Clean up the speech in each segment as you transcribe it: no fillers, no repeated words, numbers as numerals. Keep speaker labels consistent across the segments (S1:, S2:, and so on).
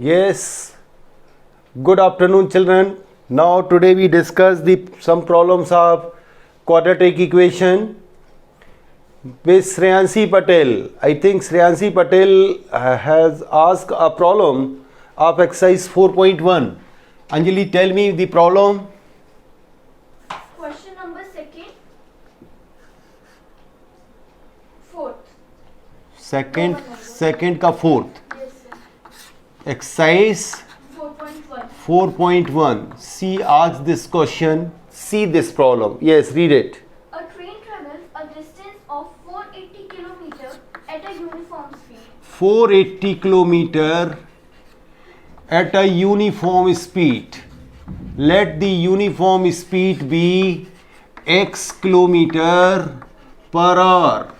S1: Yes, good afternoon children. Now today we discuss some problems of quadratic equation with Shreyanshi Patel. I think Shreyanshi Patel has asked a problem of exercise 4.1. Anjali, tell me the problem.
S2: Question number
S1: Second का fourth.
S2: Yes, sir.
S1: Exercise
S2: 4.1.
S1: 4.1. See, ask this question. See this problem. Yes, read it.
S2: A train travels a distance of 480 km at a uniform speed.
S1: 480 kilometer at a uniform speed. Let the uniform speed be x kilometer per hour.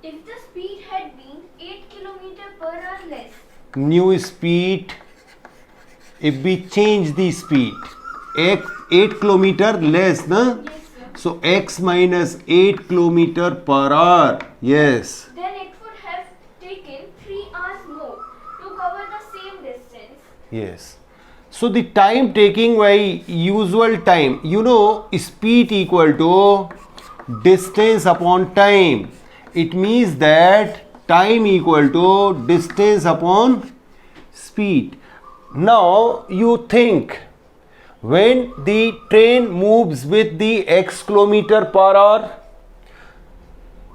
S2: If the speed had been 8 km per hour less,
S1: New speed, if we change the speed, 8 kilometer less, na?
S2: yes, sir,
S1: So x minus 8 kilometer per hour. Yes.
S2: then it would have taken 3 hours more to cover the same distance.
S1: Yes. So the time taking by usual time, speed equal to distance upon time. It means that time equal to distance upon speed. Now you think, when the train moves with the x kilometer per hour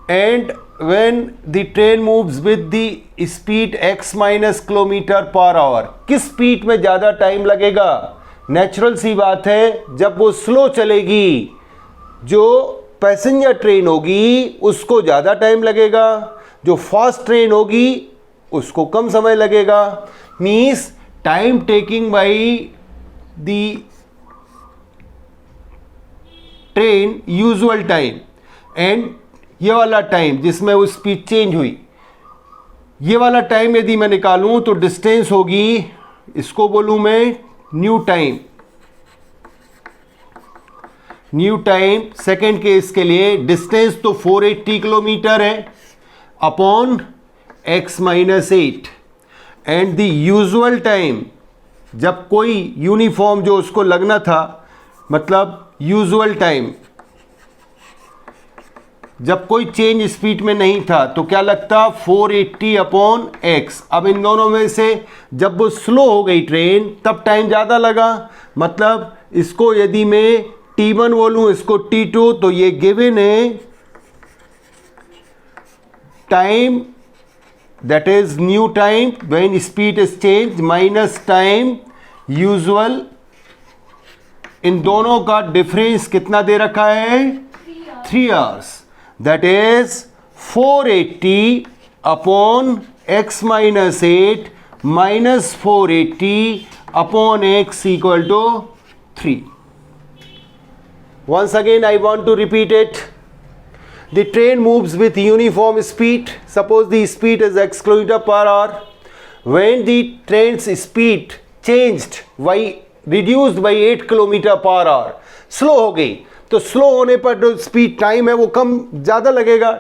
S1: and when the train moves with the speed x minus kilometre per hour, किस speed में ज़्यादा time लगेगा? Natural सी बात है, जब वो slow चलेगी, जो पैसेंजर ट्रेन होगी उसको ज़्यादा टाइम लगेगा, जो फास्ट ट्रेन होगी उसको कम समय लगेगा. Means time taking by the train usual time and ये वाला टाइम जिसमें वो स्पीड चेंज हुई, ये वाला टाइम यदि मैं निकालूं तो डिस्टेंस होगी, इसको बोलूं मैं new time. New time second case के लिए डिस्टेंस तो 480 किलोमीटर है upon x minus 8 and the usual time, जब कोई यूनिफॉर्म जो उसको लगना था, मतलब यूजुअल टाइम जब कोई चेंज स्पीड में नहीं था तो क्या लगता? 480 अपॉन x. अब इन दोनों में से जब वो स्लो हो गई ट्रेन तब टाइम ज़्यादा लगा. मतलब इसको यदि मैं t1 बोलूँ, इसको t2, तो ये गिवन है time, that is new time when speed is change minus time usual. इन दोनों का डिफरेंस कितना दे रखा है? 3 hours. That is 480 upon x minus 8 minus 480 upon x equal to 3. Once again I want to repeat it. The train moves with uniform speed. Suppose the speed is x kilometer per hour. When the train's speed changed by reduced by 8 kilometer per hour, slow हो गई, तो slow होने पर जो speed time है वो कम ज़्यादा लगेगा.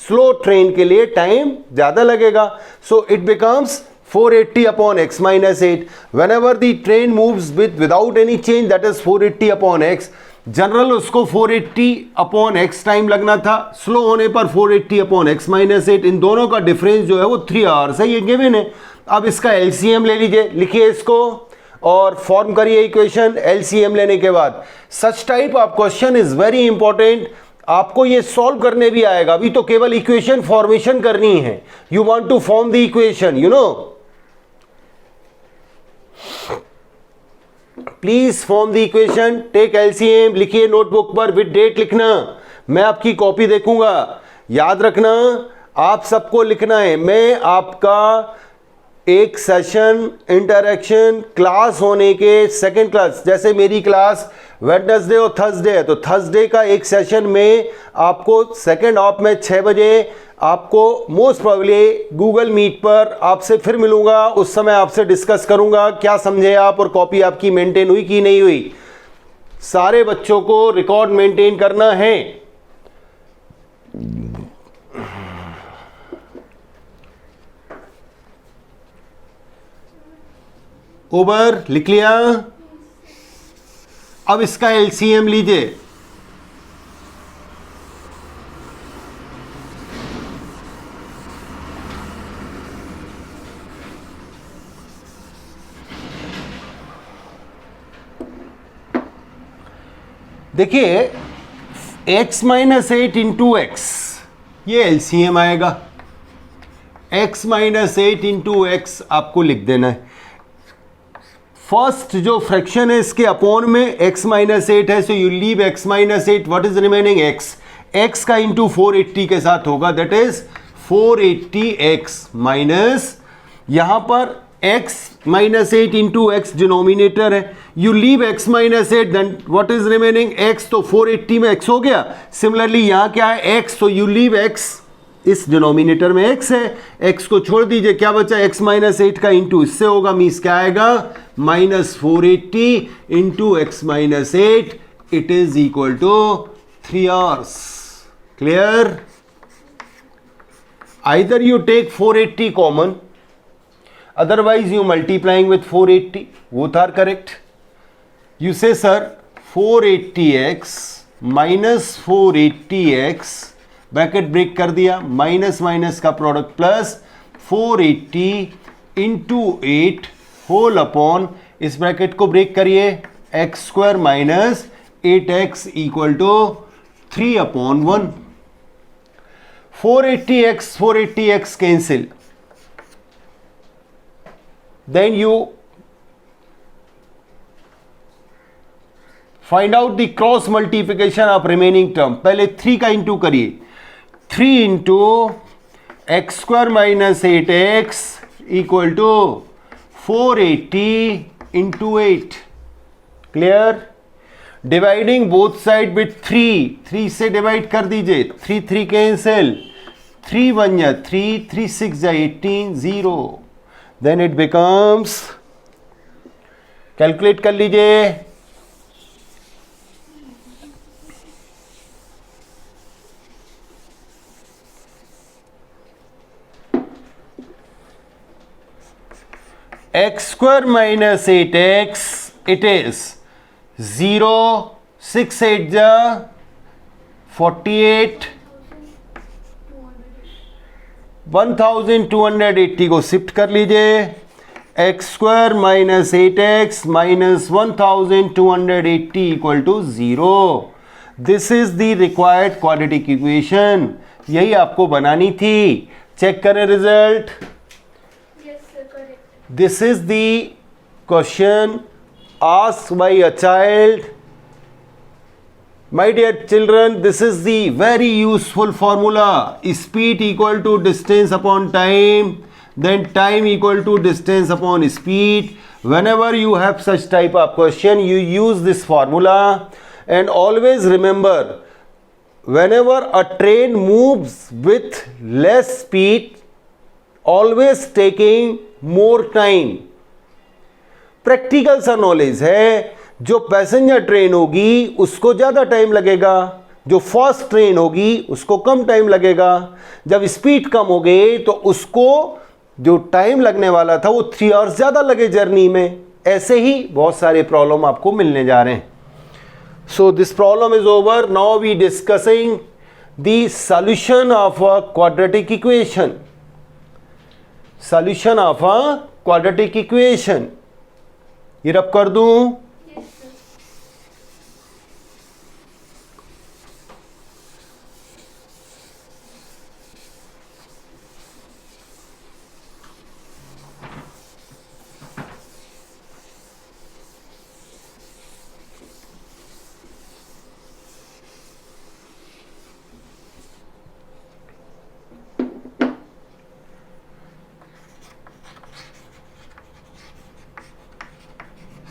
S1: स्लो ट्रेन के लिए टाइम ज़्यादा लगेगा. So it becomes 480 upon x minus 8. When ever the train moves without any change, that is 480 upon x. General उसको 480 अपॉन x टाइम लगना था, स्लो होने पर 480 अपॉन x माइनस 8. इन दोनों का डिफरेंस जो है वो 3 आवर्स है, ये गिवन है. अब इसका LCM ले लीजिए, लिखिए इसको और फॉर्म करिए इक्वेशन. LCM लेने के बाद such type of question is very important. आपको ये सॉल्व करने भी आएगा, अभी तो केवल इक्वेशन फॉर्मेशन करनी है. You want to form the equation, please form the equation. Take LCM, लिखिए नोटबुक पर, विद डेट लिखना. मैं आपकी कॉपी देखूंगा, याद रखना आप सबको लिखना है. मैं आपका एक सेशन इंटरेक्शन क्लास होने के सेकंड क्लास, जैसे मेरी क्लास वेडनेसडे और थर्सडे है, तो थर्सडे का एक सेशन में आपको सेकंड हाफ में 6 बजे आपको मोस्ट प्रोबेबली गूगल मीट पर आपसे फिर मिलूंगा. उस समय आपसे डिस्कस करूंगा क्या समझे आप और कॉपी आपकी मेंटेन हुई कि नहीं हुई. सारे बच्चों को रिकॉर्ड मेंटेन करना है. ओवर लिख लिया। अब इसका एलसीएम लीजिए। देखिए x माइनस 8 इंटू एक्स, ये एलसीएम आएगा। x माइनस 8 इंटू एक्स आपको लिख देना है। फर्स्ट जो फ्रैक्शन है इसके अपॉन में x माइनस 8 है, so you leave x minus 8, what is remaining x का इंटू 480 के साथ होगा, दैट इज 480x माइनस, यहां पर x minus 8 into X denominator है, you leave x minus 8, then what is remaining x, तो 480 में x हो गया। सिमिलरली यहां क्या है x, तो यू लीव x, इस डिनोमिनेटर में x है, x को छोड़ दीजिए, क्या बचा x माइनस 8 का इंटू इससे होगा, मीन्स क्या आएगा minus 480 into x minus 8, it is equal to 3 hours. Clear? Either you take 480 common, otherwise you multiplying with 480, both are correct. You say sir 480x minus 480x, bracket break कर दिया, minus minus का product plus 480 into 8 whole upon, इस bracket को break करिए, x square minus 8x equal to 3 upon 1। 480x cancel, then you find out the cross multiplication of remaining term। पहले 3 का into करिए, 3 into x square minus 8x equal to 480 into 8। Clear? Dividing both side with 3 से divide कर दीजिए, 3 cancel, 3 1 जा 3, 3 6 जा 18, 0, then it becomes, calculate कर लीजिए, x square minus 8x, it is 0, 6 8 जा 48, 1280 को शिफ्ट कर लीजिए, x square minus 8x minus 1280 equal to 0। This is the required quadratic equation, यही आपको बनानी थी। चेक करें result. This is the question asked by a child. My dear children, this is the very useful formula, speed equal to distance upon time, then time equal to distance upon speed. Whenever you have such type of question, you use this formula, and always remember, whenever a train moves with less speed, always taking more time. Practical सा knowledge है, जो passenger train होगी उसको ज़्यादा time लगेगा, जो fast train होगी उसको कम टाइम लगेगा। जब स्पीड कम हो गई तो उसको जो टाइम लगने वाला था वो 3 आवर्स ज़्यादा लगे जर्नी में। ऐसे ही बहुत सारे प्रॉब्लम आपको मिलने जा रहे हैं। So this problem is over. Now we discussing the solution of a quadratic equation. Solution of a quadratic equation, ये रब कर दूं।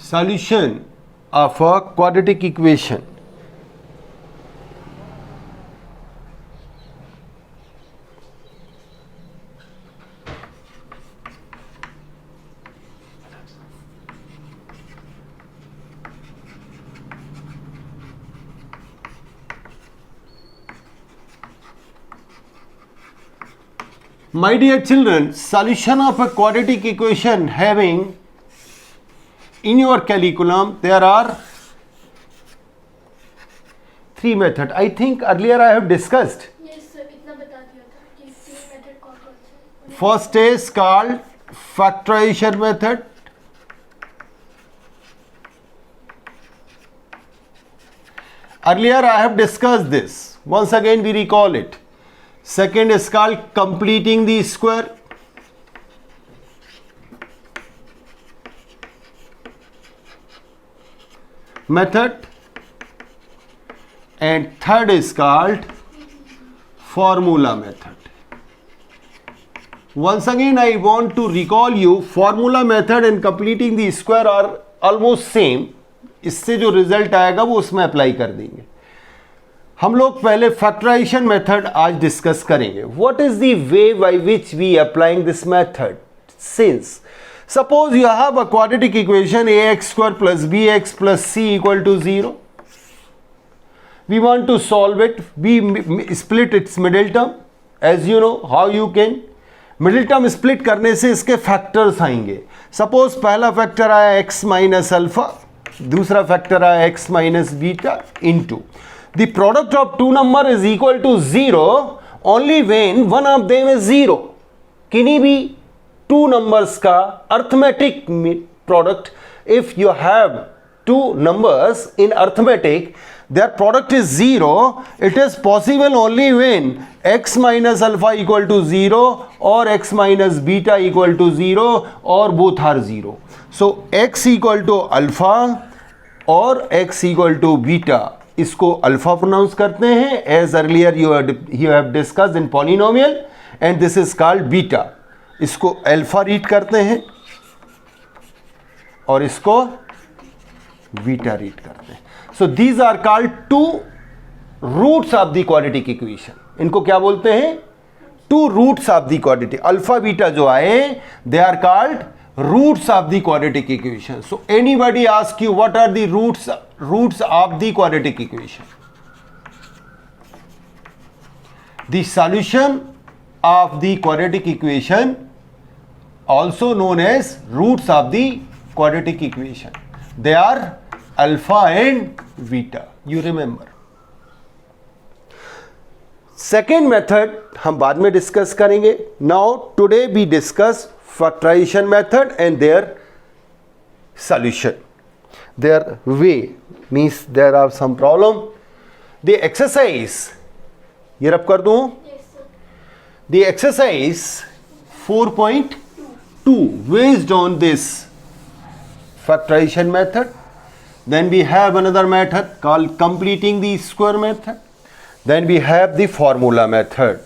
S1: Solution of a quadratic equation. My dear children, solution of a quadratic equation having in your curriculum there are 3 methods. I think earlier I have discussed.
S2: Yes sir, इतना बता दिया था कि 3 method कौन कौन से.
S1: First is called factorization method. Earlier I have discussed this. Once again we recall it. Second is called completing the square. Method. And third is called formula method. Once again I want to recall you, formula method and completing the square are almost same. इससे जो result आएगा वो उसमें apply कर देंगे. हम लोग पहले फैक्टराइजेशन मेथड आज डिस्कस करेंगे. What is the way by which we applying this method? Since suppose you have a quadratic equation ax² + bx + c = 0. We want to solve it. We split its middle term. As you know how you can. Middle term split करने से इसके factors आएंगे. Suppose पहला factor आया x minus alpha, दूसरा factor आया x minus beta into the product of two number is equal to 0 only when one of them is 0. किन्हीं भी टू नंबर्स का arithmetic product, if you have two numbers in arithmetic, their product is 0, it is possible only when x minus alpha equal to 0 or x minus beta equal to 0 or both are 0. So x equal to alpha or x equal to beta, इसको alpha pronounce करते हैं, as earlier you have discussed in polynomial, and this is called beta. इसको alpha read करते हैं और इसको beta read करते हैं. So these are called two roots of the quadratic equation. इनको क्या बोलते हैं? Two roots of the quadratic. Alpha beta जो आए, they are called roots of the quadratic equation. So anybody ask you what are the roots of the quadratic equation? The solution of the quadratic equation, also known as roots of the quadratic equation. They are alpha and beta. You remember. Second method हम बाद में discuss करेंगे. Now today we discuss factorization method and their solution. Their way means there are some problem. The exercise, ये rub कर दूं.
S2: Yes sir.
S1: The exercise 4.2 based on this factorization method. Then we have another method called completing the square method. Then we have the formula method.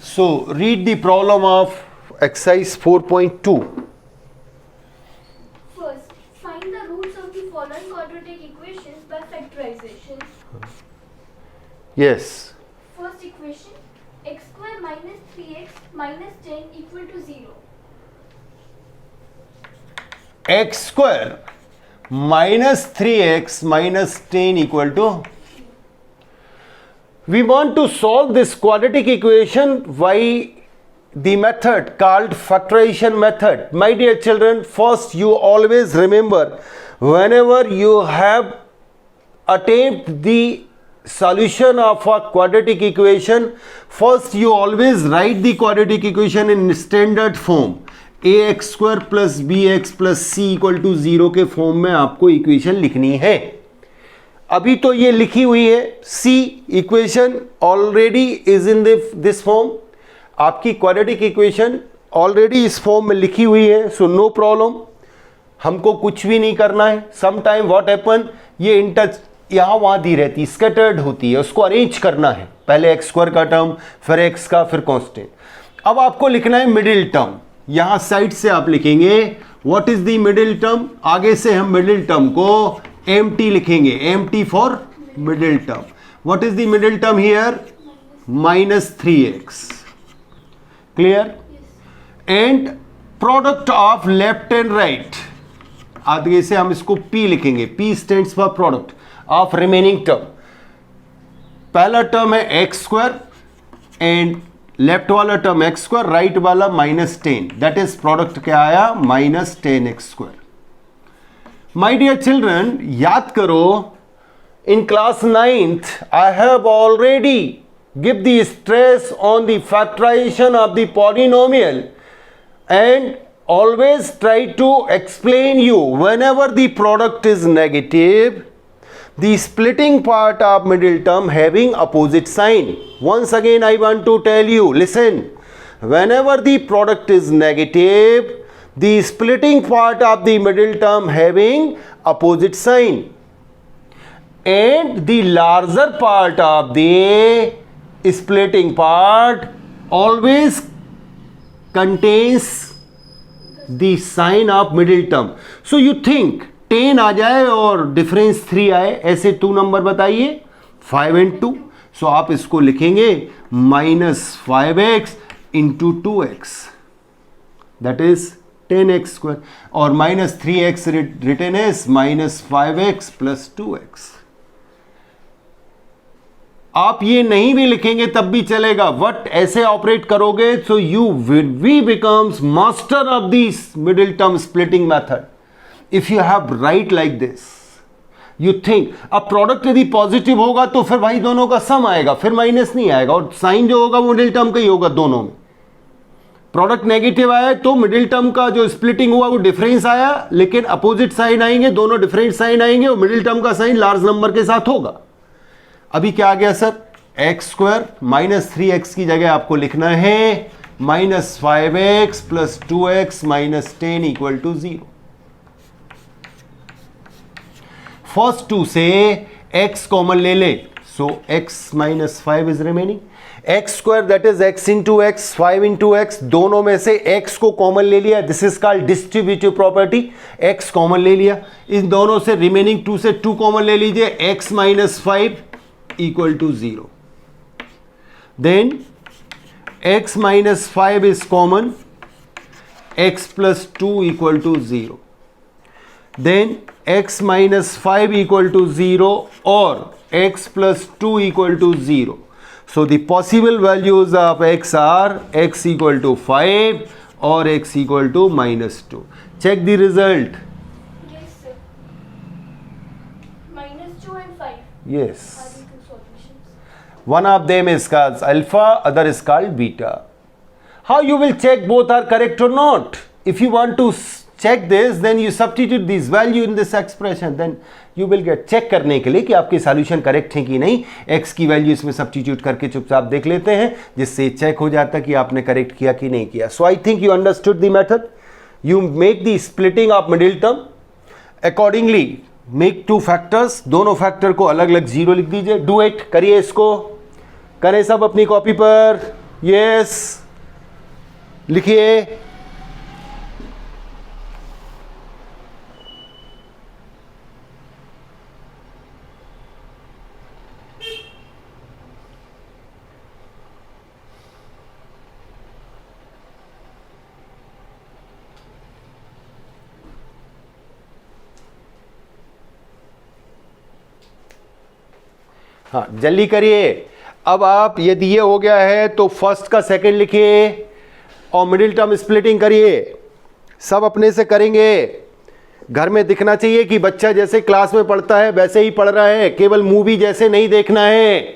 S1: So read the problem of exercise 4.2.
S2: First, find the roots of the following quadratic equations by factorization.
S1: Yes.
S2: First equation, x² minus 3x minus 10 equal to 0.
S1: x² minus 3x minus 10 equal to. We want to solve this quadratic equation by the method called factorization method. My dear children, first you always remember, whenever you have attempt the solution of a quadratic equation, first you always write the quadratic equation in standard form. ax² plus bx plus c equal to 0 के form में आपको equation लिखनी है. अभी तो ये लिखी हुई है. c equation already is in this form. आपकी क्वाड्रेटिक इक्वेशन ऑलरेडी इस फॉर्म में लिखी हुई है. सो नो प्रॉब्लम, हमको कुछ भी नहीं करना है. सम टाइम व्हाट हैपन, ये इंटच यहाँ वहाँ दी रहती, स्कैटर्ड होती है, उसको अरेंज करना है. पहले x² का टर्म, फिर x का, फिर कांस्टेंट. अब आपको लिखना है मिडिल टर्म. यहाँ साइड से आप लिखेंगे what is the middle term. आगे से हम मिडिल टर्म को एम्प्टी लिखेंगे, empty for middle term. What is the middle term here? Minus 3x. Clear? And product of left and right, आगे से हम इसको p लिखेंगे. p stands for product of remaining term. पहला टर्म है x² and left वाला term x square, right वाला -10, that is product क्या आया -10x²। माय डियर चिल्ड्रन, याद करो in class 9th I have already give the stress on the factorization of the polynomial and always try to explain you whenever the product is negative, the splitting part of middle term having opposite sign. Once again I want to tell you, listen, whenever the product is negative, the splitting part of the middle term having opposite sign, and the larger part of the splitting part always contains the sign of middle term. So you think 10 आ जाए और difference 3 आए, ऐसे 2 number बताइए, 5 and 2. So आप इसको लिखेंगे -5x into 2x, that is 10x², और -3x written as -5x plus 2x. आप ये नहीं भी लिखेंगे तब भी चलेगा, बट ऐसे ऑपरेट करोगे so you we becomes master of this middle term splitting method if you have write like this. You think अब प्रोडक्ट यदि पॉजिटिव होगा तो फिर भाई दोनों का सम आएगा, फिर माइनस नहीं आएगा, और साइन जो होगा वो मिडिल टर्म का ही होगा दोनों में. प्रोडक्ट नेगेटिव आया तो मिडिल टर्म का जो स्प्लिटिंग हुआ वो डिफरेंस आया, लेकिन अपोजिट साइन आएंगे, दोनों डिफरेंट साइन आएंगे और मिडिल टर्म का साइन लार्ज नंबर के साथ होगा. अभी क्या आ गया सर, x² -3x की जगह आपको लिखना है -5x plus 2x minus 10 equal to 0. First 2 से x कॉमन ले ले, so x minus 5 is remaining. x² that is x into x, 5 into x, दोनों में से x को कॉमन ले लिया, this is called distributive property. x common ले लिया, इन दोनों से रिमेनिंग 2 से 2 कॉमन ले लीजिए, x minus 5 equal to 0. Then x minus 5 is common, x plus 2 equal to 0. Then x minus 5 equal to 0 or x plus 2 equal to 0. So the possible values of x are x equal to 5 or x equal to -2. Check the result.
S2: Yes, sir. -2 and 5.
S1: Yes.
S2: Are the two solutions?
S1: One of them is called alpha, other is called beta. How you will check both are correct or not? If you want to check this, then you substitute this value in this expression, then you will get. check करने के लिए कि आपके solution correct है कि नहीं, x की value इसमें सब्स्टिट्यूट करके चुपचाप देख लेते हैं, जिससे चेक हो जाता कि आपने करेक्ट किया कि नहीं किया. So I think you understood the method. You make the splitting of middle term accordingly. Make 2 factors, दोनों फैक्टर को अलग अलग 0 लिख दीजिए. डू इट, करिए इसको, करें सब अपनी कॉपी पर. यस, लिखिए. हाँ, जल्दी करिए. अब आप यदि ये हो गया है तो फर्स्ट का सेकंड लिखिए और मिडिल टर्म स्प्लिटिंग करिए. सब अपने से करेंगे. घर में दिखना चाहिए कि बच्चा जैसे क्लास में पढ़ता है वैसे ही पढ़ रहा है, केवल मूवी जैसे नहीं देखना है.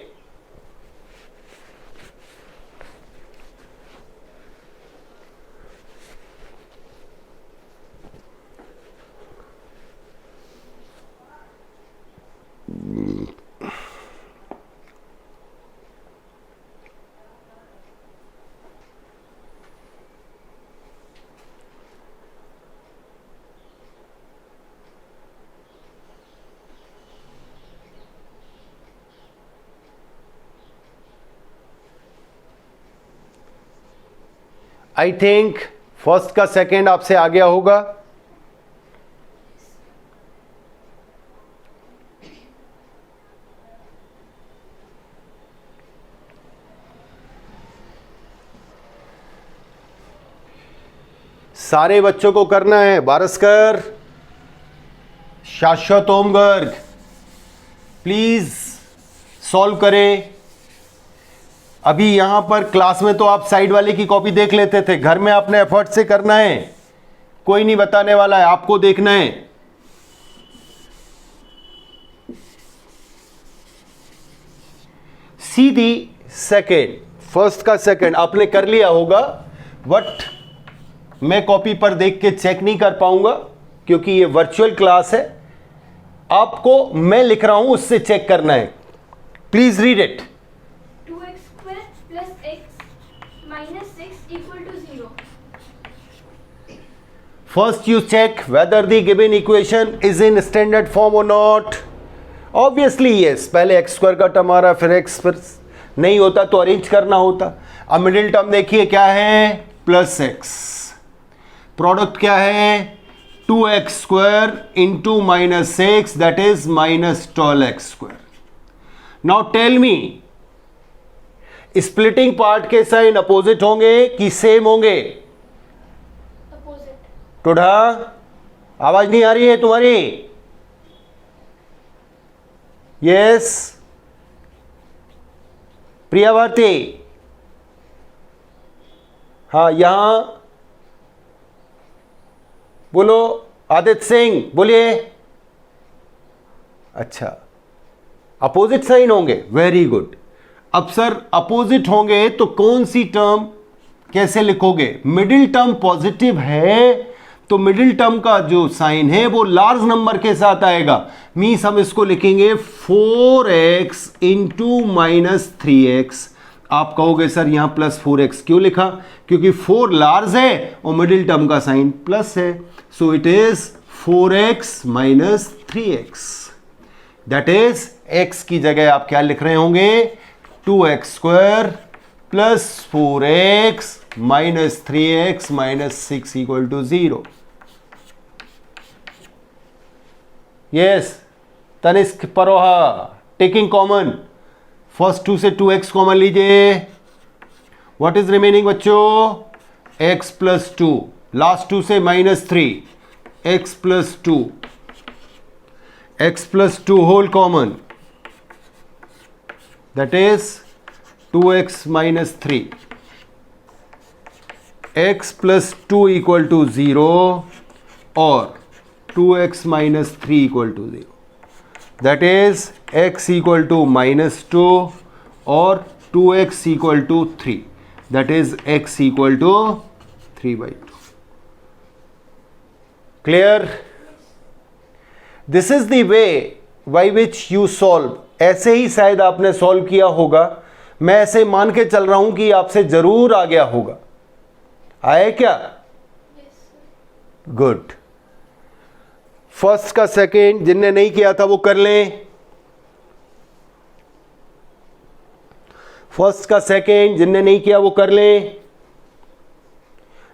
S1: आई थिंक फर्स्ट का सेकेंड आपसे आ गया होगा. सारे बच्चों को करना है. बारसकर, शाश्वत ओमगर्ग, प्लीज सॉल्व करें. अभी यहां पर क्लास में तो आप साइड वाले की कॉपी देख लेते थे, घर में आपने एफर्ट से करना है, कोई नहीं बताने वाला है, आपको देखना है। सी दी सेकेंड, फर्स्ट का सेकेंड आपने कर लिया होगा, बट मैं कॉपी पर देख के चेक नहीं कर पाऊंगा क्योंकि ये वर्चुअल क्लास है। आपको मैं लिख रहा हूं उससे चेक करना है। Please read it.
S2: 2x square plus x minus 6 equal to 0.
S1: First you check whether the given equation is in standard form or not. Obviously yes, पहले x स्क्वायर का टर्म आ रहा, फिर x पर नहीं होता तो अरेंज करना होता। अब मिडिल टर्म देखिए क्या है, प्लस x, प्रोडक्ट क्या है 2x square into minus 6, that is minus 12x square. Now tell me, splitting part के साइन अपोजिट होंगे कि सेम होंगे?
S2: Opposite.
S1: टोढ़ा आवाज नहीं आ रही है तुम्हारी? यस प्रिया भारती, हाँ यहां बोलो। आदित्य सिंह बोलिए। अच्छा अपोजिट साइन होंगे, वेरी गुड। अब सर अपोजिट होंगे तो कौन सी टर्म कैसे लिखोगे? मिडिल टर्म पॉजिटिव है तो मिडिल टर्म का जो साइन है वो लार्ज नंबर के साथ आएगा। मीन्स हम इसको लिखेंगे 4x इंटू माइनस 3x। आप कहोगे सर यहां प्लस 4x क्यों लिखा? क्योंकि 4 लार्ज है और मिडिल टर्म का साइन प्लस है, so it is 4x minus 3x। That is x की जगह आप क्या लिख रहे होंगे? 2x square plus 4x minus 3x minus 6 equal to 0। Yes Tanishk Paroha, taking common, first 2 से 2x कॉमन लीजिए। व्हाट इज रिमेनिंग बच्चों? x प्लस 2, लास्ट 2 से minus 3, x plus 2, x plus 2 whole common, that is 2x minus 3, x plus 2 equal to 0 और 2x minus 3 equal to 0। That is x equal to minus 2 और 2x equal to 3, that is x equal to 3/2। Clear? This is the way by which you solve. ऐसे ही शायद आपने solve किया होगा, मैं ऐसे मान के चल रहा हूं कि आपसे जरूर आ गया होगा। आए क्या? गुड। फर्स्ट का सेकेंड जिनने नहीं किया था वो कर लें। फर्स्ट का सेकेंड जिनने नहीं किया वो कर लें,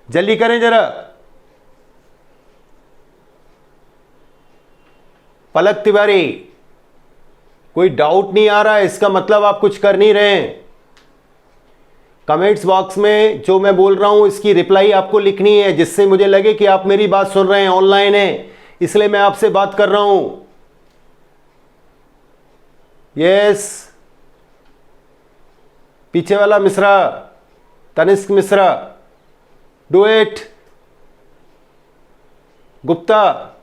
S1: जल्दी करें जरा। पलक तिवारी, कोई डाउट नहीं आ रहा है, इसका मतलब आप कुछ कर नहीं रहे हैं। कमेंट्स बॉक्स में जो मैं बोल रहा हूं इसकी रिप्लाई आपको लिखनी है, जिससे मुझे लगे कि आप मेरी बात सुन रहे हैं, ऑनलाइन है इसलिए मैं आपसे बात कर रहा हूं। यस पीछे वाला मिश्रा, तनिष्क मिश्रा, डू इट। गुप्ता,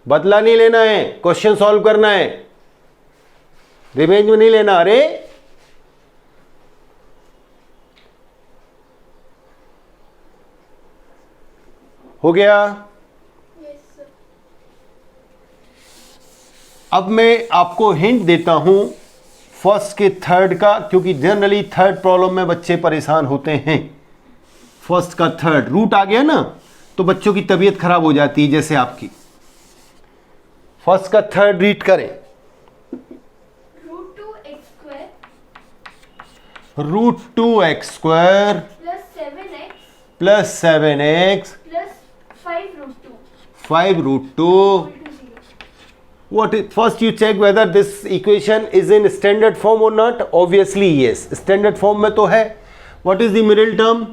S1: बदला नहीं लेना है, क्वेश्चन सॉल्व करना है, रिवेंज में नहीं लेना। अरे हो गया?
S2: Yes, sir.
S1: अब मैं आपको हिंट देता हूं फर्स्ट के थर्ड का, क्योंकि जनरली थर्ड प्रॉब्लम में बच्चे परेशान होते हैं। फर्स्ट का थर्ड रूट आ गया ना तो बच्चों की तबीयत खराब हो जाती है, जैसे आपकी। फर्स्ट का थर्ड रीड करें।
S2: Root 2x square
S1: root 2x square
S2: plus 7x
S1: plus 7x
S2: plus 5 root 2
S1: 5 root 2।
S2: equal to 0.
S1: What is, first you check whether this equation is in standard form or not. Obviously yes, standard form में तो है। What is the middle term?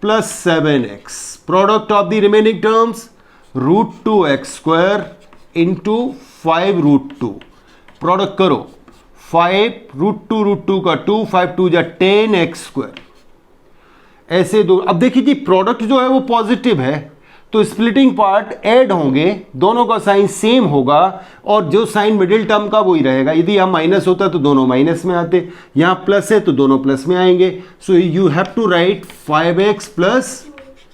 S1: Plus 7x. Product of the remaining terms root 2x square into 5 root 2. Product करो 5√2 का 2, 5 2 जा 10x²। ऐसे दो, अब देखिए जी प्रोडक्ट जो है वो पॉजिटिव है तो स्प्लिटिंग पार्ट ऐड होंगे, दोनों का साइन सेम होगा और जो साइन मिडिल टर्म का वही रहेगा। यदि यहाँ माइनस होता तो दोनों माइनस में आते, यहाँ प्लस है तो दोनों प्लस में आएंगे। So you have to write 5x plus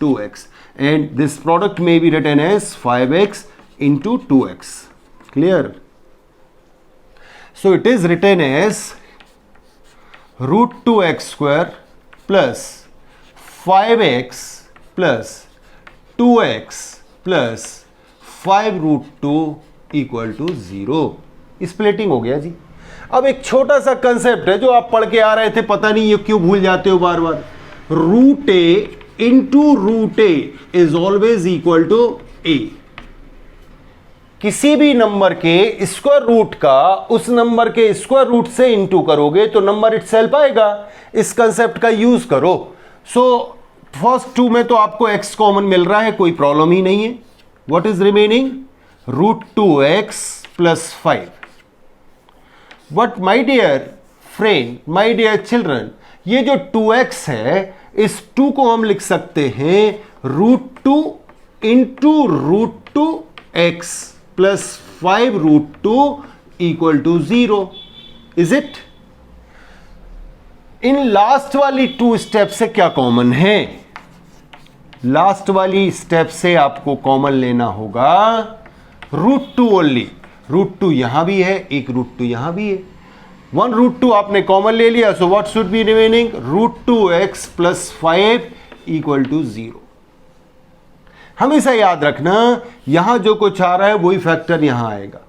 S1: 2x and this product में be written as 5x into 2x। Clear? So it is written as √2x² plus 5x plus 2x plus 5√2 equal to 0। Splitting हो गया जी। अब एक छोटा सा concept है जो आप पढ़ के आ रहे थे, पता नहीं ये क्यों भूल जाते हो बार बार। √a into √a is always equal to a। किसी भी नंबर के स्क्वायर रूट का उस नंबर के स्क्वायर रूट से इंटू करोगे तो नंबर इटसेल्फ आएगा। इस कंसेप्ट का यूज करो। सो फर्स्ट टू में तो आपको x कॉमन मिल रहा है, कोई प्रॉब्लम ही नहीं है। What is remaining? √2x plus 5। But my dear friend, my dear children, ये जो 2x है इस 2 को हम लिख सकते हैं √2 into √2x plus 5√2 equal to 0। Is it? इन लास्ट वाली 2 स्टेप से क्या कॉमन है? लास्ट वाली स्टेप से आपको कॉमन लेना होगा √2 ओनली। √2 यहां भी है, एक √2 यहां भी है, 1√2 आपने कॉमन ले लिया। So what should be remaining? √2x plus 5 equal to 0। हमेशा याद रखना यहां जो कुछ आ रहा है वही फैक्टर यहां आएगा,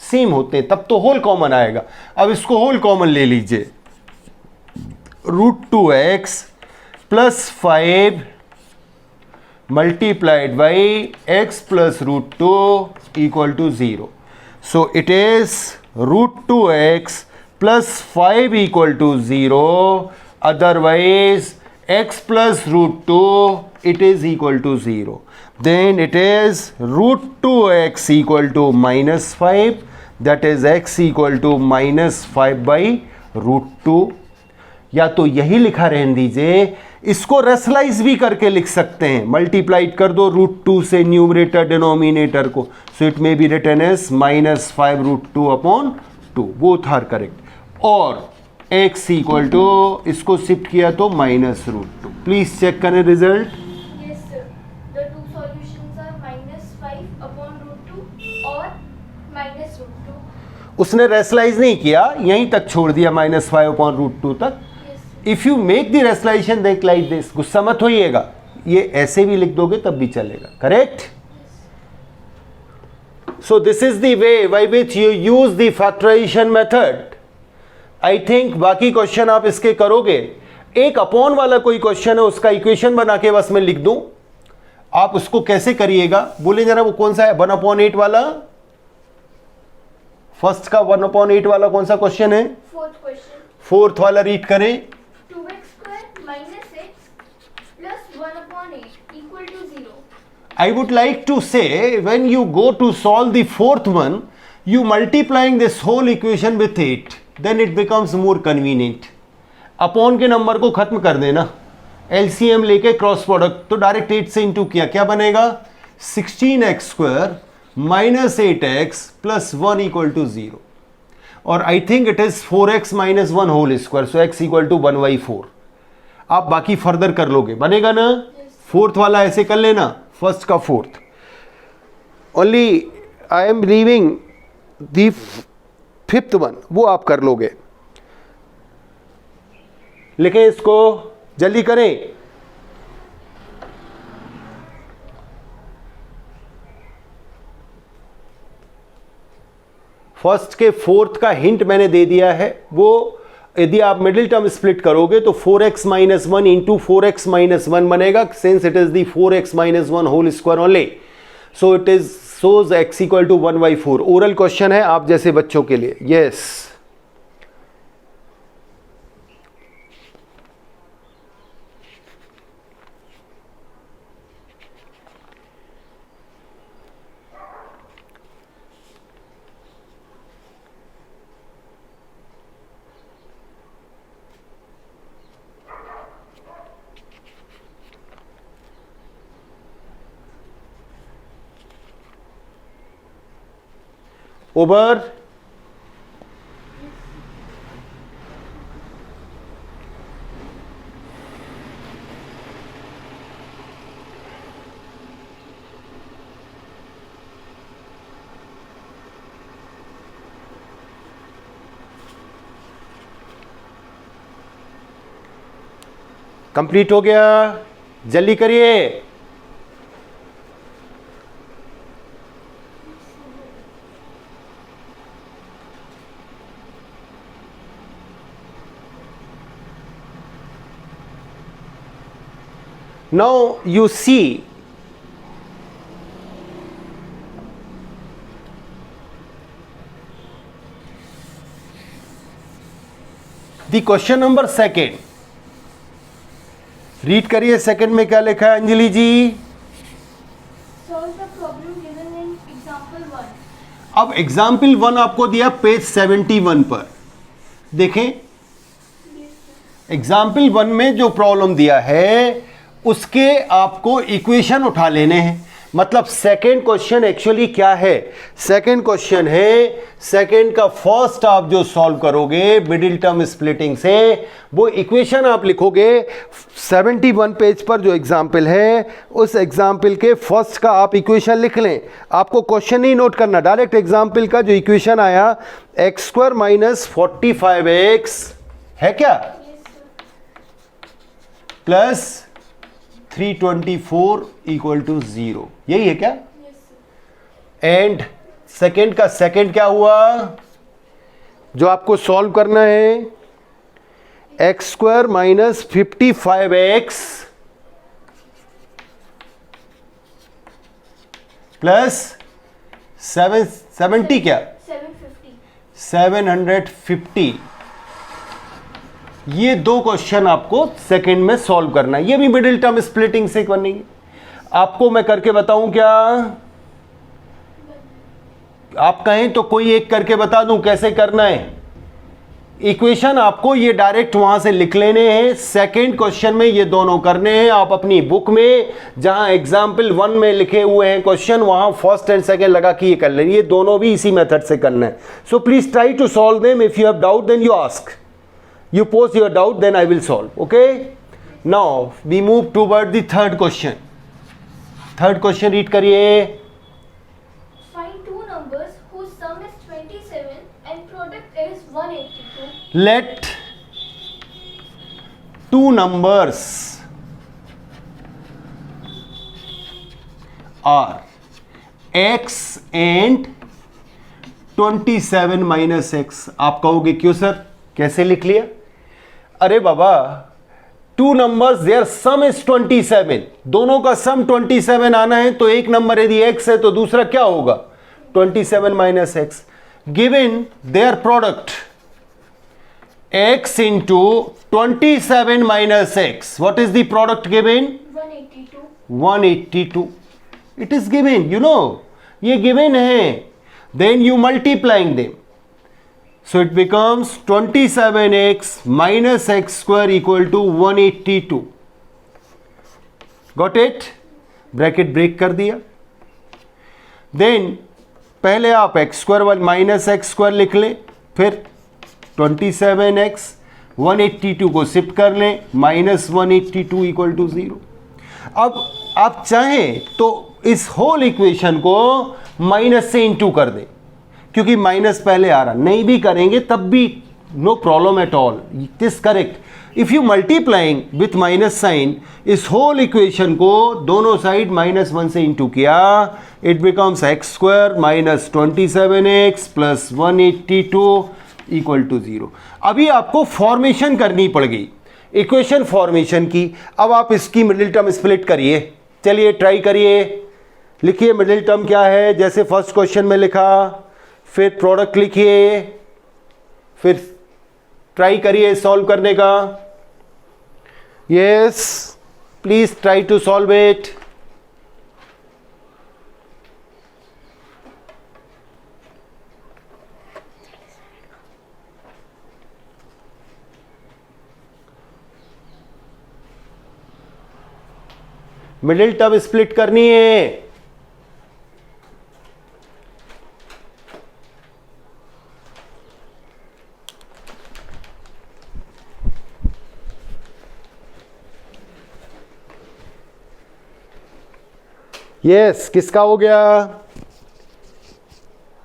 S1: सेम होते हैं तब तो होल कॉमन आएगा। अब इसको होल कॉमन ले लीजिए, √2x plus 5 multiplied by x plus √2 equal to 0। So it is √2x plus 5 equal to 0, otherwise x plus √2 it is equal to 0. Then it is √2x equal to minus 5, that is x equal to minus 5 by √2। या तो यही लिखा रहने दीजिए, इसको rationalise भी करके लिख सकते हैं, मल्टीप्लाइड कर दो √2 से न्यूमरेटर डिनोमिनेटर को। So it may be written as minus 5√2 upon 2, both are correct. और x इक्वल टू इसको शिफ्ट किया तो माइनस √2। प्लीज चेक करें result.
S2: Yes, sir. The two solutions are -5 upon √2 और -√2.
S1: उसने रेशनलाइज नहीं किया, यहीं तक छोड़ दिया -5 अपॉन √2 तक।
S2: Yes.
S1: If you make the rationalisation देख लाइक दिस, गुस्सा मत होइएगा, ये ऐसे भी लिख दोगे तब भी चलेगा। Correct? So this is the way by which you use the factorisation method. I think बाकी क्वेश्चन आप इसके करोगे। एक अपॉन वाला कोई क्वेश्चन है, उसका इक्वेशन बना के बस मैं लिख दूं, आप उसको कैसे करिएगा बोले जरा, वो कौन सा है? 1/8 वाला, फर्स्ट का 1/8 वाला कौन सा क्वेश्चन है?
S2: Fourth question.
S1: फोर्थ वाला रीड करें।
S2: 2x² minus x plus 1/8 equal to 0.
S1: I would like to say when you go to solve the fourth one, you multiplying this whole equation with 8, then it becomes more convenient. Upon के number को खत्म कर देना, LCM लेके cross product, तो direct 8 से into किया, क्या बनेगा? 16x² minus 8x plus 1 equal to 0। और I think it is 4x minus 1 whole square, so x equal to 1/4। आप बाकी फर्दर कर लोगे, बनेगा ना? फोर्थ वाला ऐसे कर लेना, फर्स्ट का fourth. Only I am leaving the fifth one, वो आप कर लोगे। लिखें इसको, जल्दी करें। फर्स्ट के फोर्थ का हिंट मैंने दे दिया है, वो यदि आप मिडिल टर्म स्प्लिट करोगे तो 4x minus 1 into 4x minus 1 बनेगा, since it is the 4x minus 1 whole square only. So it is सोज x equal to 1/4। Oral question है आप जैसे बच्चों के लिए। यस over कंप्लीट हो गया, जल्दी करिए। Now you see the question number second. Read करिए, सेकंड में क्या लिखा है अंजलि जी?
S2: Solve the problem given in example 1.
S1: अब एग्जाम्पल 1 आपको दिया पेज 71 पर। देखें, एग्जाम्पल 1 में जो प्रॉब्लम दिया है उसके आपको इक्वेशन उठा लेने हैं। मतलब सेकंड क्वेश्चन एक्चुअली क्या है? सेकंड क्वेश्चन है, सेकंड का फर्स्ट आप जो सॉल्व करोगे मिडिल टर्म स्प्लिटिंग से, वो इक्वेशन आप लिखोगे 71 पेज पर जो एग्जाम्पल है उस एग्जाम्पल के फर्स्ट का आप इक्वेशन लिख लें। आपको क्वेश्चन नहीं नोट करना, डायरेक्ट एग्जाम्पल का जो इक्वेशन आया x² माइनस 45x है क्या, प्लस 324 इक्वल टू 0, यही है क्या? एंड सेकंड का सेकंड क्या हुआ जो आपको सॉल्व करना है? x² माइनस 55x प्लस 770 क्या 750। ये दो क्वेश्चन आपको सेकंड में सॉल्व करना है। ये भी मिडिल टर्म स्प्लिटिंग से बनेंगे। आपको मैं करके बताऊं क्या? आप कहें तो कोई एक करके बता दूं कैसे करना है। इक्वेशन आपको ये डायरेक्ट वहां से लिख लेने हैं, सेकंड क्वेश्चन में ये दोनों करने हैं। आप अपनी बुक में जहां एग्जाम्पल 1 में लिखे हुए हैं क्वेश्चन, वहां फर्स्ट एंड सेकंड लगा के ये कर लेंगे। ये दोनों भी इसी मेथड से करना है। So please try to solve them. If you have doubt then you ask, you post your doubt, then I will solve. Okay, now we move toward the third question. Third question read करिए।
S2: Find two numbers whose sum is 27 and product is 182.
S1: Let two numbers are x and 27 minus x। आप कहोगे क्यों sir, कैसे लिख लिया? अरे बाबा, two numbers their sum is 27, दोनों का सम 27 आना है तो एक नंबर यदि x है तो दूसरा क्या होगा 27 minus x. Given their product x into 27 minus x, what is the product given? 182। It is given, you know, ये गिवन है। Then you multiplying them, so it becomes 27x minus x square equal to 182. Got it? Bracket break कर दिया। Then पहले आप x square minus x square लिख लें, फिर 27x 182 को शिफ्ट कर लें, माइनस 182 इक्वल टू 0। अब आप चाहें तो इस होल इक्वेशन को माइनस से इंटू कर दें, क्योंकि माइनस पहले आ रहा, नहीं भी करेंगे तब भी no problem at all, it is correct. If you multiplying with minus sign, इस होल इक्वेशन को दोनों साइड -1 से इंटू किया, it becomes x square minus 27x plus 182 equal to 0। अभी आपको फॉर्मेशन करनी पड़ गई, इक्वेशन फॉर्मेशन की। अब आप इसकी मिडिल टर्म स्प्लिट करिए। चलिए ट्राई करिए, लिखिए मिडिल टर्म क्या है, जैसे फर्स्ट क्वेश्चन में लिखा, फिर प्रोडक्ट लिखिए, फिर ट्राई करिए सॉल्व करने का। Yes, please try to solve it. Middle term split करनी है। यस, किसका हो गया,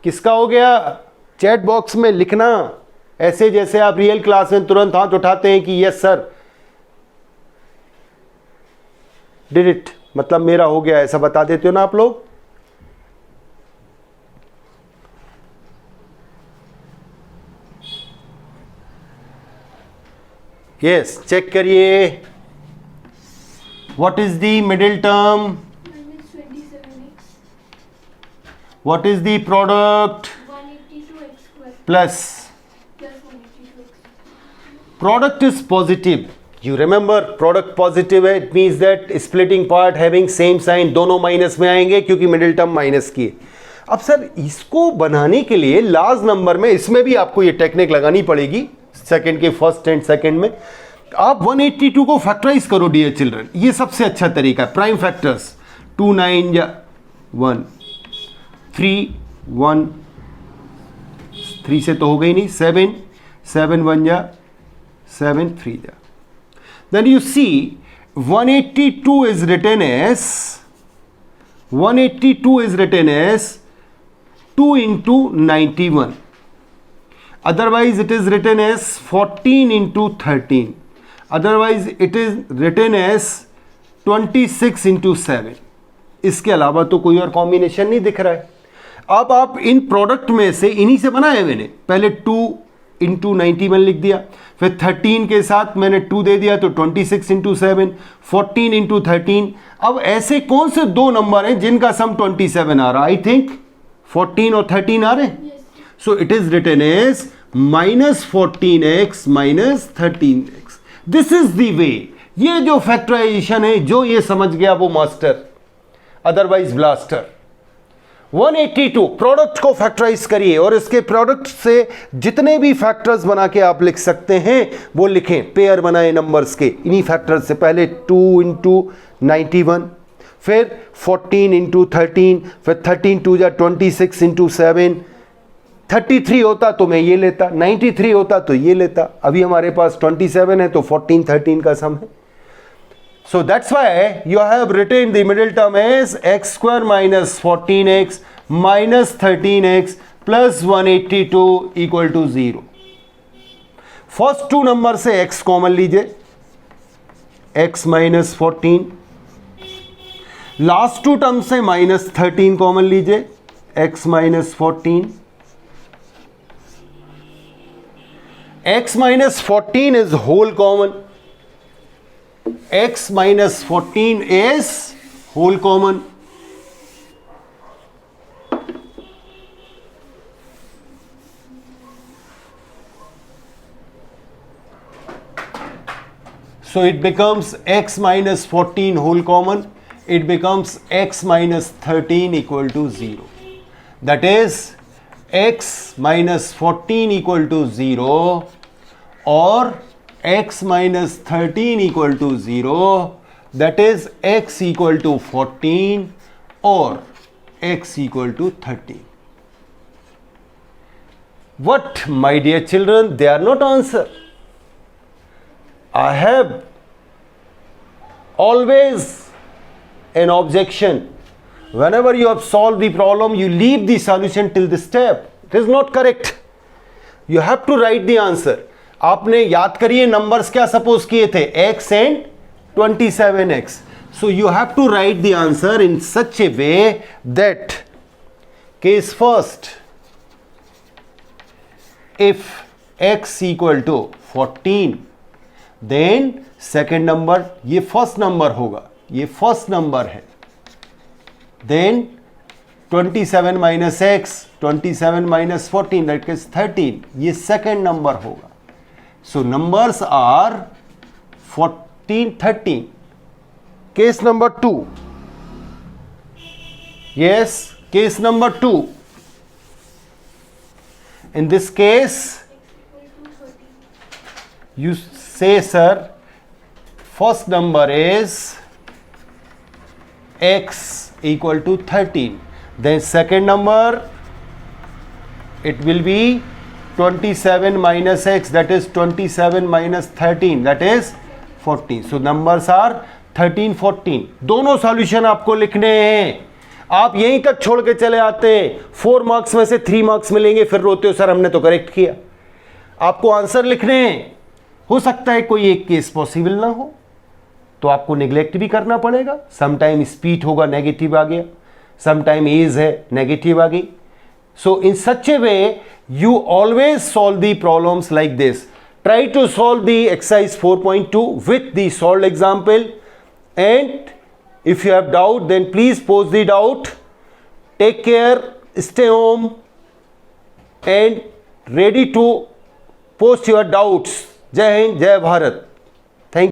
S1: किसका हो गया? चैट बॉक्स में लिखना, ऐसे जैसे आप रियल क्लास में तुरंत हाथ उठाते हैं कि यस सर डिड इट, मतलब मेरा हो गया, ऐसा बता देते हो ना आप लोग। यस, चेक करिए। What is the middle term,
S2: minus 27x
S1: what is the product
S2: 182x square
S1: plus
S2: plus 182x.
S1: product is positive. You remember product positive है, it means that splitting part having same sign, दोनों minus में आएंगे क्योंकि middle term minus की है। अब sir इसको बनाने के लिए लार्ज नंबर में, इसमें भी आपको ये टेक्निक लगानी पड़ेगी सेकंड के फर्स्ट एंड सेकंड में। आप 182 को फैक्टराइज करो डियर चिल्ड्रन, ये सबसे अच्छा तरीका है। प्राइम फैक्टर्स 2 9 या 1 3 1 3 से तो हो गई नहीं, 7 7 1 या 7 3 या, then you see 182 is written as 2 into 91, otherwise it is written as 14 into 13, otherwise it is written as 26 into 7। इसके अलावा तो कोई और कॉम्बिनेशन नहीं दिख रहा है। अब आप इन प्रोडक्ट में से इन्हीं से बनाया मैंने, पहले 2 इंटू 91 लिख दिया, फिर 13 के साथ मैंने 2 दे दिया तो 26 इंटू 7, 14 इंटू 13। अब ऐसे कौन से दो नंबर हैं जिनका सम 27 आ रहा? आई थिंक 14 और 13 आ रहे हैं। So it is written as -14x minus 13x। This is the way. ये जो फैक्टराइजेशन है, जो ये समझ गया वो मास्टर, अदरवाइज ब्लास्टर। 182 प्रोडक्ट को फैक्टराइज करिए और इसके प्रोडक्ट से जितने भी फैक्टर्स बना के आप लिख सकते हैं वो लिखें, पेयर बनाए नंबर्स के इन्हीं फैक्टर्स से। पहले 2 इंटू 91, फिर 14 इंटू 13, फिर 13 2 जा 26 इंटू 7। 33 होता तो मैं ये लेता, 93 होता तो ये लेता। अभी हमारे पास 27 है तो 14 13 का सम है। So that's why you have written the middle term as x square minus 14x minus 13x plus 182 equal to 0. First two number से x कॉमन लीजिए, x minus 14, last two term से minus 13 कॉमन लीजिए, x minus 14, x minus 14 is whole common, x minus 14 is whole common. So it becomes x minus 14 whole common. It becomes x minus 13 equal to 0. That is x minus 14 equal to 0 or x minus 13 equal to 0, that is x equal to 14 or x equal to 13. What, my dear children, they are not answer. I have always an objection. Whenever you have solved the problem, you leave the solution till this step. It is not correct. You have to write the answer. आपने याद करिए numbers क्या suppose किए थे, x and 27x. So you have to write the answer in such a way that case first, if x equal to 14, then second number, ये first number होगा, ये first number है, then 27 minus x, 27 minus 14, that is 13, ये second number होगा. So numbers are 14 13. Case number 2. Yes, case number 2. In this case you say, sir, first number is x equal to 13, then second number it will be 27 minus x, that is 27 minus 13, that is 14. So numbers are 13, 14 दोनों solution आपको लिखने हैं। आप यहीं तक छोड़ के चले आते हैं, 4 मार्क्स में से 3 मार्क्स मिलेंगे, फिर रोते हो सर हमने तो करेक्ट किया। आपको आंसर लिखने हैं। हो सकता है कोई एक केस पॉसिबल ना हो तो आपको निग्लेक्ट भी करना पड़ेगा। समटाइम स्पीड होगा, नेगेटिव आ गया, समटाइम एज है, नेगेटिव आ गई। सो इन सच ए वे you always solve the problems like this. Try to solve the exercise 4.2 with the solved example, and if you have doubt then please post the doubt. Take care, stay home and ready to post your doubts. Jai Hind, Jai Bharat.